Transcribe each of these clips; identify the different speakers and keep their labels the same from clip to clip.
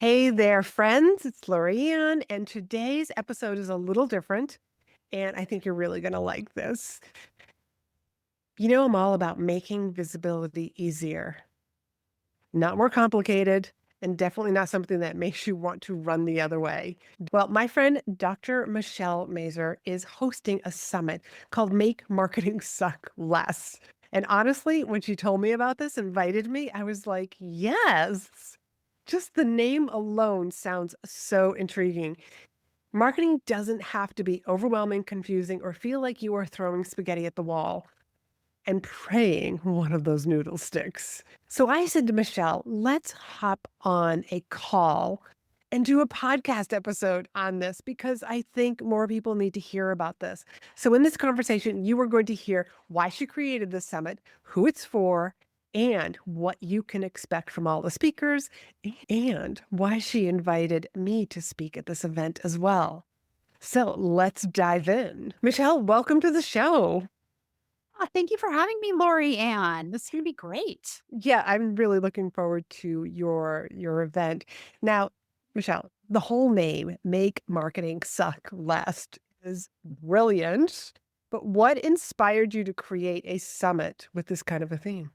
Speaker 1: Hey there, friends. It's Laurie-Ann, and today's episode is a little different, and I think you're really going to like this. I'm all about making visibility easier, not more complicated, and definitely not something that makes you want to run the other way. Well, my friend Dr. Michelle Mazur is hosting a summit called Make Marketing Suck Less. And honestly, when she told me about this, invited me, I was like, yes. Just the name alone sounds so intriguing. Marketing doesn't have to be overwhelming, confusing, or feel like you are throwing spaghetti at the wall and praying one of those noodle sticks. So I said to Michelle, let's hop on a call and do a podcast episode on this because I think more people need to hear about this. So in this conversation, you are going to hear why she created the summit, who it's for, and what you can expect from all the speakers, and why she invited me to speak at this event as well. So let's dive in. Michelle, welcome to the show.
Speaker 2: Thank you for having me, Laurie-Ann. This is gonna be great.
Speaker 1: Yeah, I'm really looking forward to your event. Now, Michelle, the whole name, Make Marketing Suck Less, is brilliant. But what inspired you to create a summit with this kind of a theme?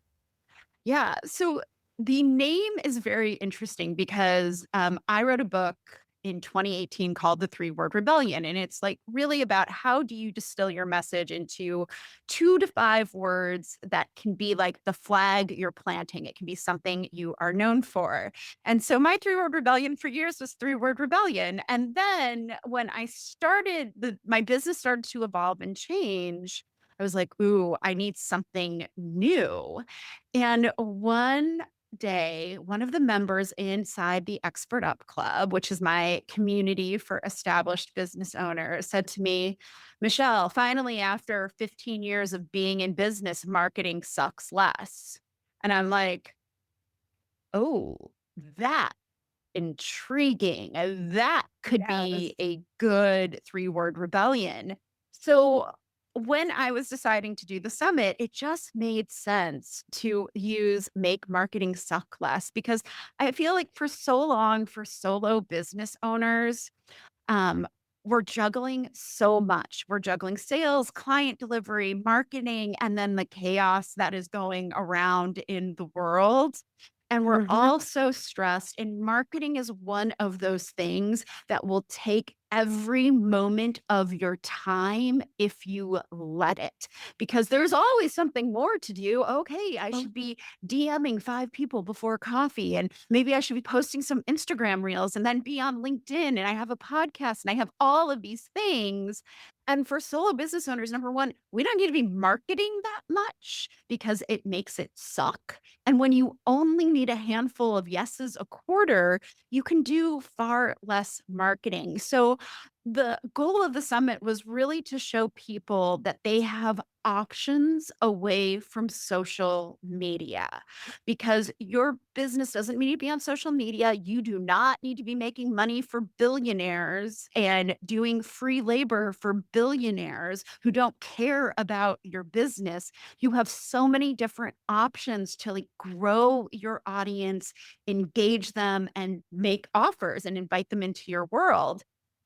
Speaker 2: Yeah, so the name is very interesting because, I wrote a book in 2018 called The Three-Word Rebellion, and it's, like, really about how do you distill your message into 2 to 5 words that can be, like, the flag you're planting. It can be something you are known for, and so my Three-Word Rebellion for years was Three-Word Rebellion, and then when I started my business started to evolve and change, I was like, "Ooh, I need something new." And one day, one of the members inside the Expert Up Club, which is my community for established business owners, said to me, Michelle, finally, after 15 years of being in business, marketing sucks less. And I'm like, oh, that intriguing. That could
Speaker 1: Yes.
Speaker 2: be a good three-word rebellion. So when I was deciding to do the summit, it just made sense to use make marketing suck less because I feel like for so long for solo business owners, um, we're juggling so much. We're juggling sales, client delivery, marketing, and then the chaos that is going around in the world. And we're
Speaker 1: Mhm.
Speaker 2: all so stressed. And marketing is one of those things that will take every moment of your time if you let it, because there's always something more to do. Okay, I
Speaker 1: Oh,
Speaker 2: should be DMing 5 people before coffee, and maybe I should be posting some Instagram reels and then be on LinkedIn. And I have a podcast and I have all of these things. And for solo business owners, number one, we don't need to be marketing that much because it makes it suck. And when you only need a handful of yeses a quarter, you can do far less marketing. So, the goal of the summit was really to show people that they have options away from social media because your business doesn't need to be on social media. You do not need to be making money for billionaires and doing free labor for billionaires who don't care about your business. You have so many different options to like grow your audience, engage them, and make offers and invite them into your world.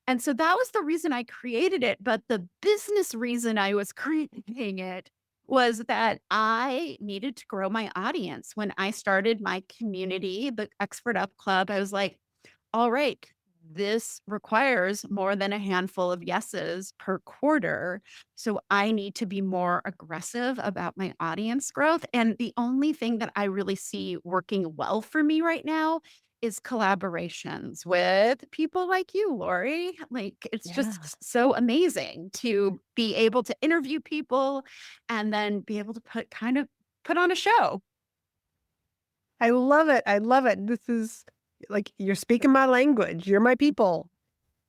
Speaker 2: And so that was the reason I created it. But the business reason I was creating it was that I needed to grow my audience. When I started my community, the Expert Up Club, I was like, all right, this requires more than a handful of yeses per quarter. So I need to be more aggressive about my audience growth. And the only thing that I really see working well for me right now is collaborations with people like you, Lori. Like it's
Speaker 1: yeah.
Speaker 2: just so amazing to be able to interview people and then be able to put on a show.
Speaker 1: I love it. I love it. This is like you're speaking my language. You're my people.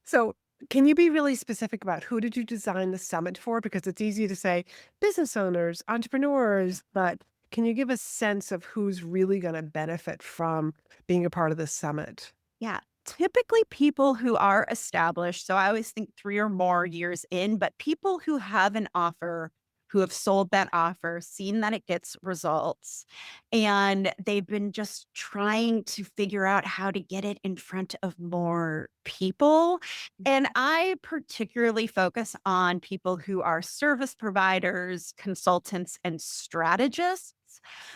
Speaker 1: So, can you be really specific about who did you design the summit for? Because it's easy to say business owners, entrepreneurs, but can you give a sense of who's really going to benefit from being a part of this summit?
Speaker 2: Yeah. Typically, people who are established. So I always think 3 or more years in, but people who have an offer who have sold that offer, seen that it gets results, and they've been just trying to figure out how to get it in front of more people. And I particularly focus on people who are service providers, consultants, and strategists,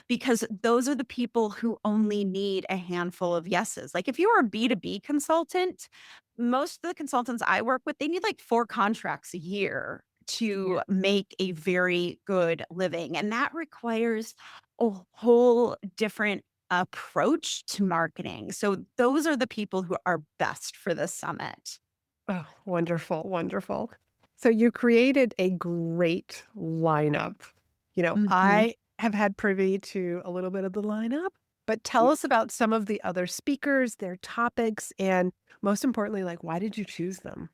Speaker 2: because those are the people who only need a handful of yeses. Like if you are a B2B consultant, most of the consultants I work with, they need like 4 contracts a year
Speaker 1: Yeah.
Speaker 2: to make a very good living. And that requires a whole different approach to marketing. So those are the people who are best for this summit.
Speaker 1: Oh, wonderful, wonderful. So you created a great lineup.
Speaker 2: Mhm.
Speaker 1: I have had privy to a little bit of the lineup, but tell us about some of the other speakers, their topics, and most importantly, like, why did you choose them?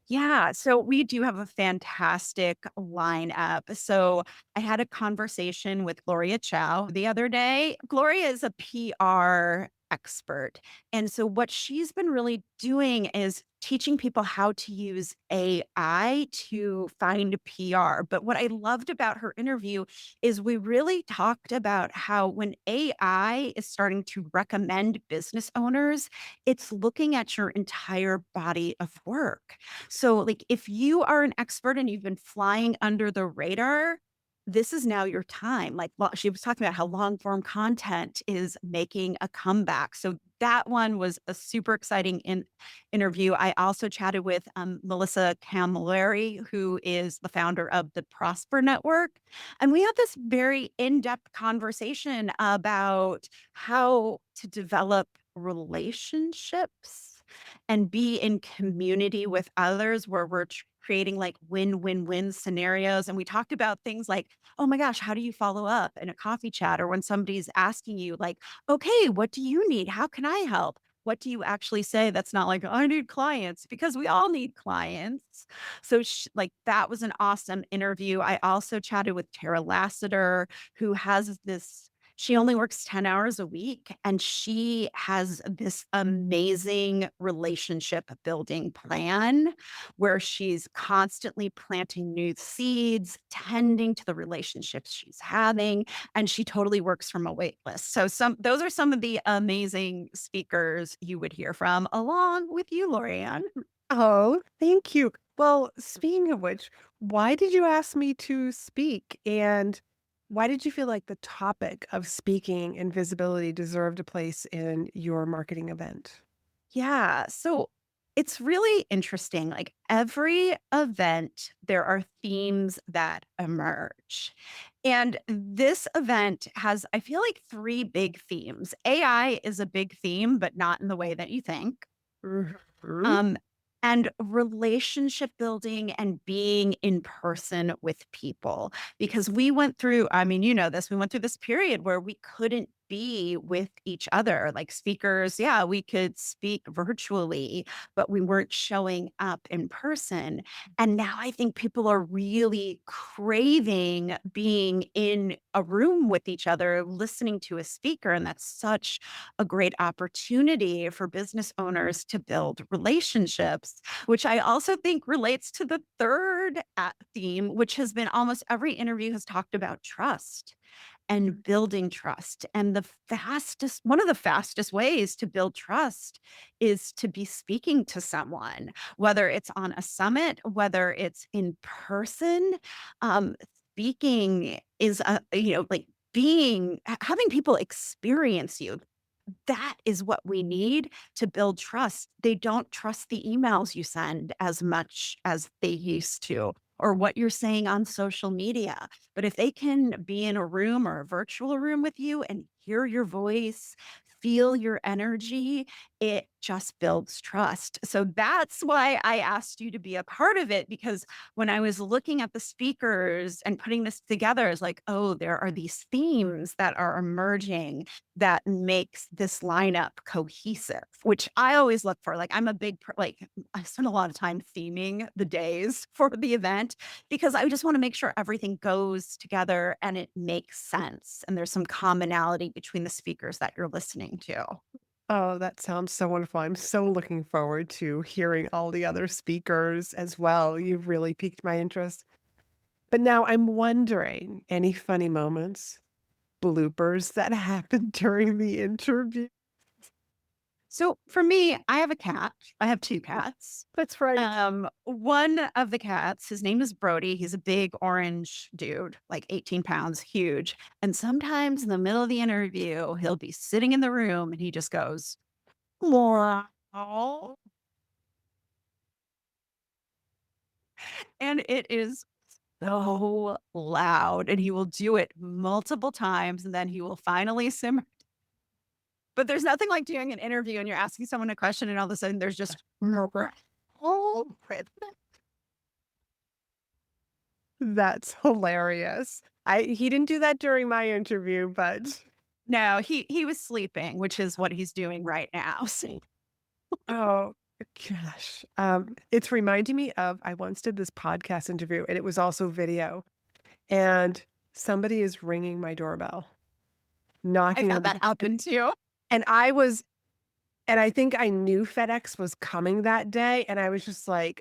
Speaker 2: Yeah, so we do have a fantastic lineup. So I had a conversation with Gloria Chow the other day. Gloria is a PR expert. And so what she's been really doing is teaching people how to use AI to find PR. But what I loved about her interview is we really talked about how when AI is starting to recommend business owners, it's looking at your entire body of work. So, like, if you are an expert and you've been flying under the radar, this is now your time. Like, she was talking about how long form content is making a comeback. So, that one was a super exciting interview. I also chatted with Melissa Camilleri, who is the founder of the Prosper Network. And we had this very in depth conversation about how to develop relationships and be in community with others where we're creating like win-win-win scenarios. And we talked about things like, oh my gosh, how do you follow up in a coffee chat or when somebody's asking you, like, okay, what do you need? How can I help? What do you actually say that's not like, I need clients? Because we all need clients. So, like, that was an awesome interview. I also chatted with Tara Lassiter, who has this she only works 10 hours a week, and she has this amazing relationship building plan where she's constantly planting new seeds, tending to the relationships she's having, and she totally works from a wait list. So those are some of the amazing speakers you would hear from along with you, Laurie-Ann.
Speaker 1: Oh, thank you. Well, speaking of which, why did you ask me to speak? And why did you feel like the topic of speaking and visibility deserved a place in your marketing event?
Speaker 2: Yeah. So it's really interesting. Like every event, there are themes that emerge. And this event has, I feel like, 3 big themes. AI is a big theme, but not in the way that you think.
Speaker 1: Mhm.
Speaker 2: Um, and relationship building and being in person with people. Because we went through, I mean, you know this, we went through this period where we couldn't be with each other. Like speakers, yeah, we could speak virtually, but we weren't showing up in person. And now I think people are really craving being in a room with each other, listening to a speaker. And that's such a great opportunity for business owners to build relationships, which I also think relates to the third theme, which has been almost every interview has talked about trust and building trust. And one of the fastest ways to build trust is to be speaking to someone, whether it's on a summit, whether it's in person. Um, Speaking is like having people experience you, that is what we need to build trust. They don't trust the emails you send as much as they used to, or what you're saying on social media. But if they can be in a room or a virtual room with you and hear your voice, feel your energy, it just builds trust. So that's why I asked you to be a part of it, because when I was looking at the speakers and putting this together, it's like, oh, there are these themes that are emerging that makes this lineup cohesive, which I always look for. Like I'm a like I spend a lot of time theming the days for the event because I just want to make sure everything goes together and it makes sense. And there's some commonality between the speakers that you're listening to.
Speaker 1: Oh, that sounds so wonderful. I'm so looking forward to hearing all the other speakers as well. You've really piqued my interest. But now I'm wondering, any funny moments, bloopers that happened during the interview?
Speaker 2: So for me, I have a cat. I have 2
Speaker 1: Oh,
Speaker 2: cats.
Speaker 1: that's right.
Speaker 2: One of the cats, his name is Brody. He's a big orange dude, like 18 pounds, huge. And sometimes in the middle of the interview, he'll be sitting in the room and he just goes, "Meow." And it is so loud. And he will do it multiple times and then he will finally simmer. But there's nothing like doing an interview and you're asking someone a question and all of a sudden there's just
Speaker 1: That's hilarious. He didn't do that during my interview, but
Speaker 2: no, he was sleeping, which is what he's doing right now. So
Speaker 1: oh gosh. It's reminding me of I once did this podcast interview and it was also video, and somebody is ringing my doorbell,
Speaker 2: I've
Speaker 1: knocking on
Speaker 2: had
Speaker 1: the
Speaker 2: that happen too.
Speaker 1: and I think I knew FedEx was coming that day, and I was just like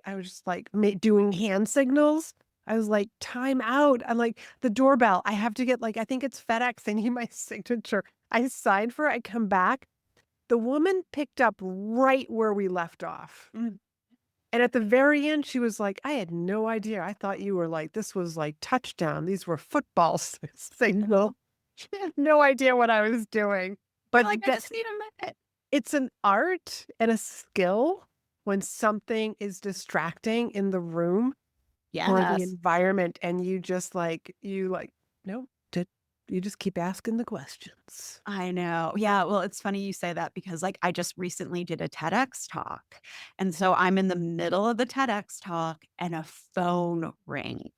Speaker 1: doing hand signals. I was like, "Time out." I'm like, "The doorbell. I have to get like I think it's FedEx. They need my signature." I signed for it. I come back. The woman picked up right where we left off.
Speaker 2: Mm.
Speaker 1: And at the very end, she was like, "I had no idea. I thought you were like this was like touchdown. These were football signal." She had no idea what I was doing.
Speaker 2: You're
Speaker 1: But
Speaker 2: like, I
Speaker 1: that
Speaker 2: just need a minute.
Speaker 1: it's an art and a skill when something is distracting in the room or the
Speaker 2: Yes.
Speaker 1: environment, and you like, "Nope, did" you just keep asking the questions.
Speaker 2: I know. Yeah. Well, it's funny you say that because like I just recently did a TEDx talk. And so I'm in the middle of the TEDx talk and a phone ring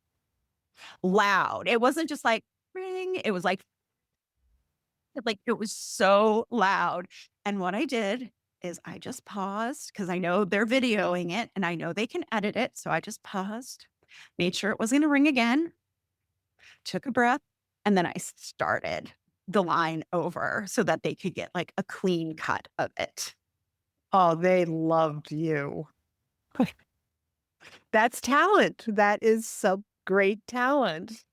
Speaker 2: loud. It wasn't just like ring. It was like it was so loud. And what I did is I just paused because I know they're videoing it and I know they can edit it. So I just paused, made sure it was going to ring again, took a breath, and then I started the line over so that they could get like a clean cut of it.
Speaker 1: Oh, they loved you. That's talent. That is some great talent.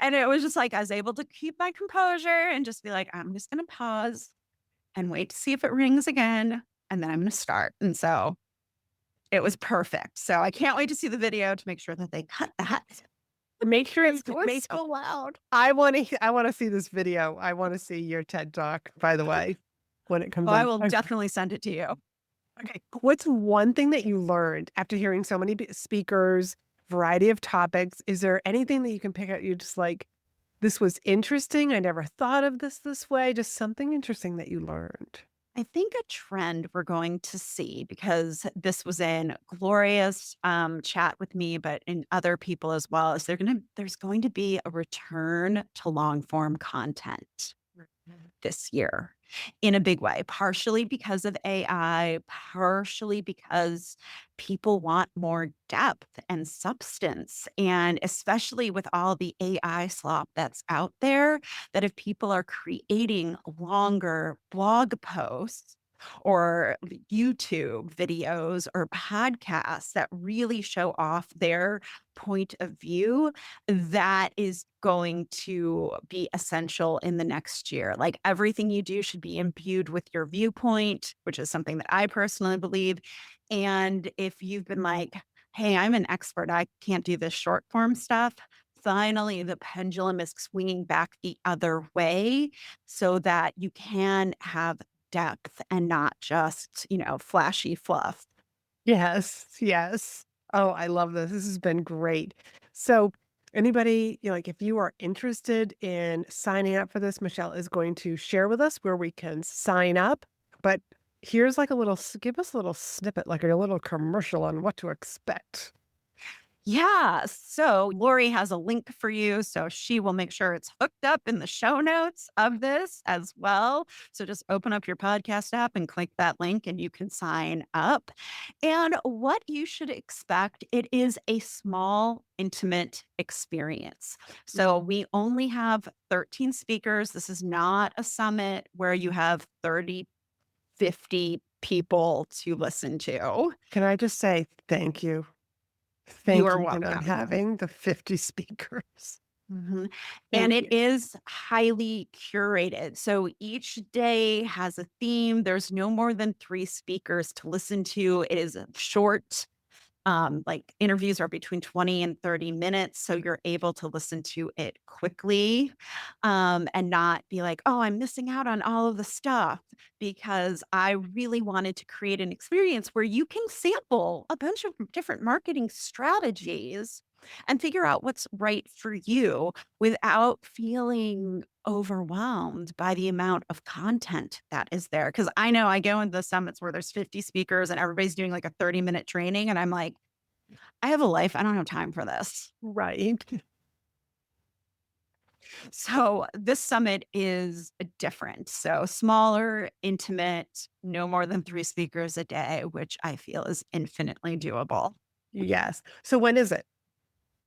Speaker 2: And it was just like I was able to keep my composure and just be like, I'm just going to pause and wait to see if it rings again. And then I'm going to start. And so it was perfect. So I can't wait to see the video to make sure that they cut that.
Speaker 1: Make sure
Speaker 2: It
Speaker 1: it's
Speaker 2: was
Speaker 1: make
Speaker 2: so loud.
Speaker 1: I wanna see this video. I wanna see your TED Talk, by the way, when it comes
Speaker 2: Oh, I
Speaker 1: out.
Speaker 2: will
Speaker 1: Okay.
Speaker 2: definitely send it to you.
Speaker 1: Okay. What's one thing that you learned after hearing so many speakers, variety of topics? Is there anything that you can pick out you just like, "This was interesting. I never thought of this way." Just something interesting that you learned?
Speaker 2: I think a trend we're going to see because this was in Gloria's chat with me, but in other people as well, is there's going to be a return to long form content this year in a big way, partially because of AI, partially because people want more depth and substance. And especially with all the AI slop that's out there, that if people are creating longer blog posts, or YouTube videos or podcasts that really show off their point of view, that is going to be essential in the next year. Like everything you do should be imbued with your viewpoint, which is something that I personally believe. And if you've been like, hey, I'm an expert, I can't do this short form stuff. Finally, the pendulum is swinging back the other way so that you can have depth and not just, flashy fluff.
Speaker 1: Yes, yes. Oh, I love this. This has been great. So, anybody, like if you are interested in signing up for this, Michelle is going to share with us where we can sign up. But here's like give us a little snippet, like a little commercial on what to expect.
Speaker 2: Yeah. So Lori has a link for you. So she will make sure it's hooked up in the show notes of this as well. So just open up your podcast app and click that link and you can sign up. And what you should expect, it is a small, intimate experience. So we only have 13 speakers. This is not a summit where you have 30, 50 people to listen to.
Speaker 1: Can I just say thank you?
Speaker 2: You are
Speaker 1: thanking on
Speaker 2: welcome.
Speaker 1: having the 50 speakers.
Speaker 2: Mhm. And
Speaker 1: Thank
Speaker 2: it
Speaker 1: you.
Speaker 2: is highly curated. So each day has a theme. There's no more than 3 speakers to listen to. It is a short, like interviews are between 20 and 30 minutes. So you're able to listen to it quickly, and not be like, oh, I'm missing out on all of the stuff because I really wanted to create an experience where you can sample a bunch of different marketing strategies and figure out what's right for you without feeling overwhelmed by the amount of content that is there. Cause I know I go into the summits where there's 50 speakers and everybody's doing like a 30-minute training. And I'm like, I have a life. I don't have time for this.
Speaker 1: Right.
Speaker 2: So this summit is different. So smaller, intimate, no more than 3 speakers a day, which I feel is infinitely doable.
Speaker 1: Yes. So when is it?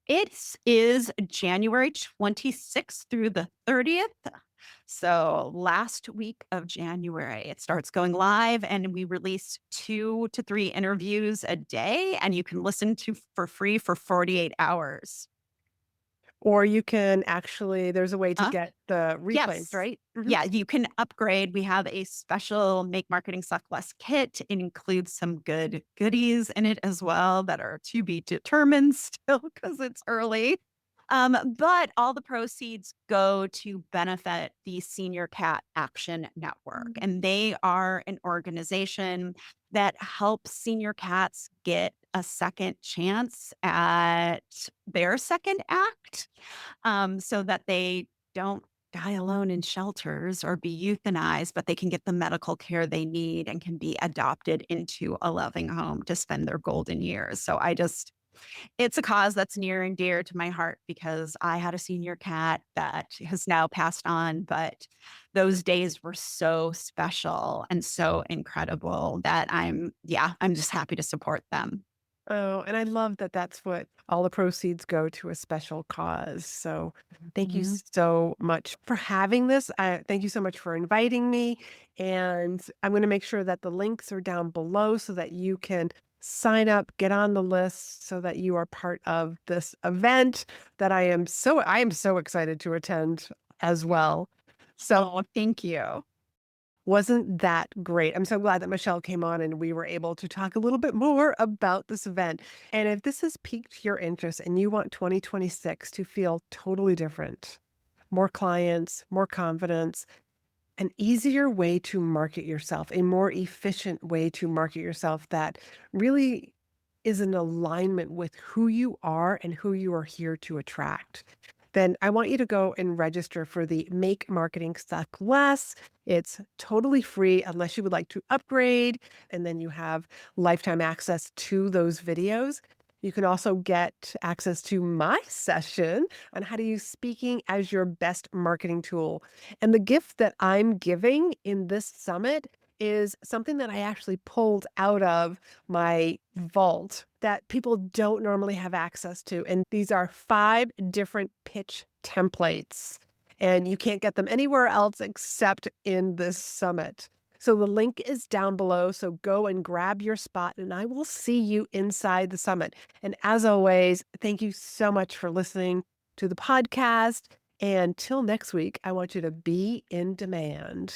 Speaker 2: It is January 26th through the 30th. So last week of January, it starts going live and we release 2 to 3 interviews a day and you can listen to for free for 48 hours.
Speaker 1: Or you can actually there's a way to
Speaker 2: Uh,
Speaker 1: get the replays,
Speaker 2: yes.
Speaker 1: right? Mhm.
Speaker 2: Yeah, you can upgrade. We have a special Make Marketing Suck Less kit. It includes some good goodies in it as well that are to be determined still because it's early. But all the proceeds go to benefit the Senior Cat Action Network. And they are an organization that helps senior cats get a second chance at their second act, so that they don't die alone in shelters or be euthanized, but they can get the medical care they need and can be adopted into a loving home to spend their golden years. So it's a cause that's near and dear to my heart because I had a senior cat that has now passed on, but those days were so special and so incredible that I'm just happy to support them.
Speaker 1: Oh, and I love that that's what all the proceeds go to a special cause. So thank you
Speaker 2: Mhm.
Speaker 1: so much for having this. Thank you so much for inviting me. And I'm going to make sure that the links are down below so that you can sign up, get on the list so that you are part of this event that I am so excited to attend as well. So
Speaker 2: Oh, thank you.
Speaker 1: wasn't that great? I'm so glad that Michelle came on and we were able to talk a little bit more about this event. And if this has piqued your interest and you want 2026 to feel totally different, more clients, more confidence, an easier way to market yourself, a more efficient way to market yourself that really is in alignment with who you are and who you are here to attract, then I want you to go and register for the Make Marketing Suck Less. It's totally free unless you would like to upgrade, and then you have lifetime access to those videos. You can also get access to my session on how to use speaking as your best marketing tool. And the gift that I'm giving in this summit is something that I actually pulled out of my vault that people don't normally have access to. And these are 5 different pitch templates. And you can't get them anywhere else except in this summit. So the link is down below. So go and grab your spot, and I will see you inside the summit. And as always, thank you so much for listening to the podcast. And till next week, I want you to be in demand.